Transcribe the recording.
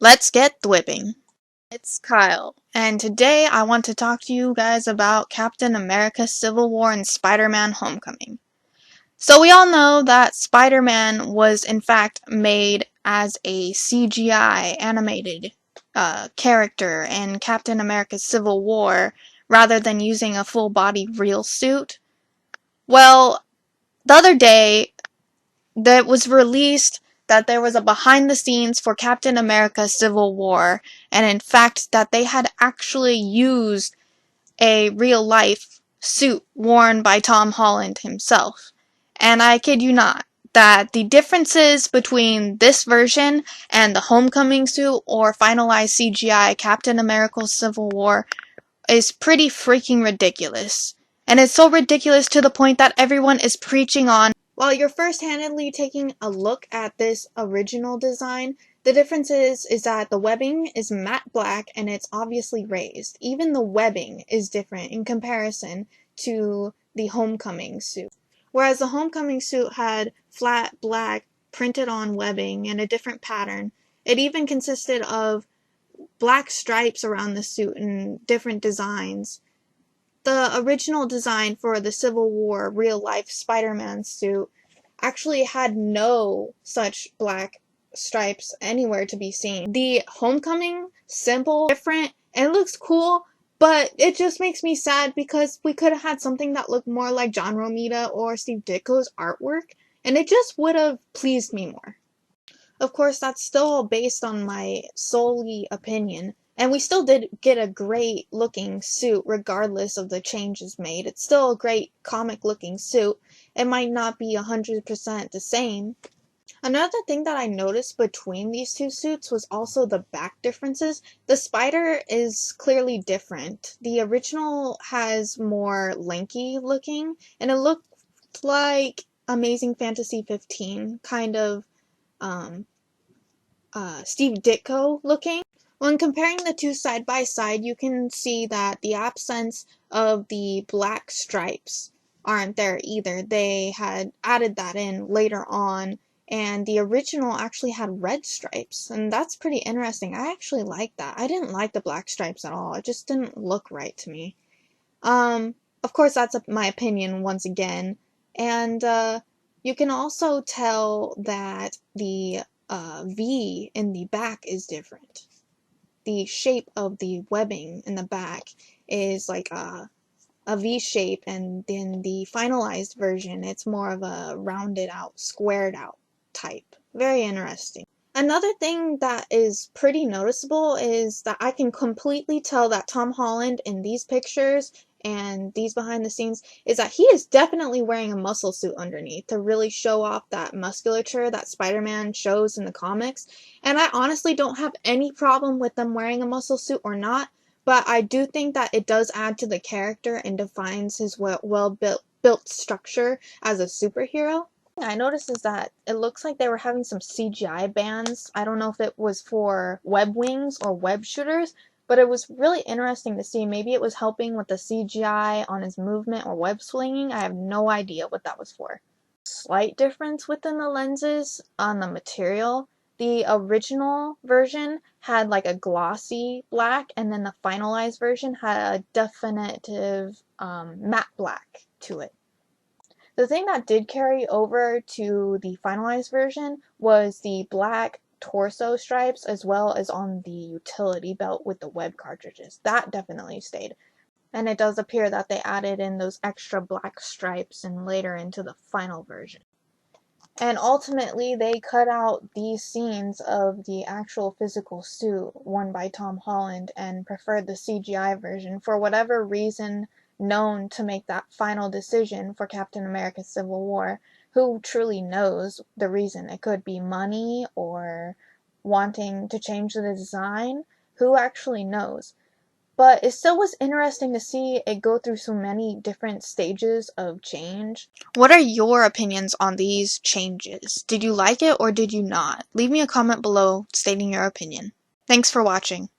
Let's get thwipping. It's Kyle, and today I want to talk to you guys about Captain America Civil War and Spider-Man Homecoming. So we all know that Spider-Man was in fact made as a CGI animated character in Captain America Civil War rather than using a full-body real suit. Well, the other day that was released that there was a behind the scenes for Captain America Civil War, and in fact that they had actually used a real life suit worn by Tom Holland himself. And I kid you not, that the differences between this version and the Homecoming suit or finalized CGI Captain America Civil War is pretty freaking ridiculous. And it's so ridiculous to the point that everyone is preaching on. While you're first-handedly taking a look at this original design, the difference is that the webbing is matte black and it's obviously raised. Even the webbing is different in comparison to the Homecoming suit. Whereas the Homecoming suit had flat black printed on webbing and a different pattern, it even consisted of black stripes around the suit and different designs. The original design for the Civil War real-life Spider-Man suit actually had no such black stripes anywhere to be seen. The Homecoming, simple, different, and it looks cool, but it just makes me sad because we could have had something that looked more like John Romita or Steve Ditko's artwork, and it just would have pleased me more. Of course, that's still based on my solely opinion, and we still did get a great looking suit regardless of the changes made. It's still a great comic looking suit. It might not be 100% the same. Another thing that I noticed between these two suits was also the back differences. The spider is clearly different. The original has more lanky looking, and it looked like Amazing Fantasy 15, kind of um, Steve Ditko looking. When comparing the two side by side, you can see that the absence of the black stripes aren't there either. They had added that in later on, and the original actually had red stripes, and that's pretty interesting. I actually like that. I didn't like the black stripes at all. It just didn't look right to me. Of course, that's my opinion once again, and you can also tell that the V in the back is different. The shape of the webbing in the back is like a V shape, and in the finalized version it's more of a rounded out, squared out type. Very interesting. Another thing that is pretty noticeable is that I can completely tell that Tom Holland in these pictures and these behind the scenes is that he is definitely wearing a muscle suit underneath to really show off that musculature that Spider-Man shows in the comics. And I honestly don't have any problem with them wearing a muscle suit or not, but I do think that it does add to the character and defines his well-built structure as a superhero. I noticed is that it looks like they were having some CGI bands. I don't know if it was for web wings or web shooters, but it was really interesting to see. Maybe it was helping with the CGI on his movement or web swinging. I have no idea what that was for. Slight difference within the lenses on the material. The original version had like a glossy black, and then the finalized version had a definitive matte black to it. The thing that did carry over to the finalized version was the black torso stripes as well as on the utility belt with the web cartridges. That definitely stayed. And it does appear that they added in those extra black stripes and later into the final version. And ultimately, they cut out these scenes of the actual physical suit worn by Tom Holland and preferred the CGI version for whatever reason known to make that final decision for Captain America Civil War. Who truly knows the reason? It could be money or wanting to change the design. Who actually knows? But it still was interesting to see it go through so many different stages of change. What are your opinions on these changes? Did you like it or did you not? Leave me a comment below stating your opinion. Thanks for watching.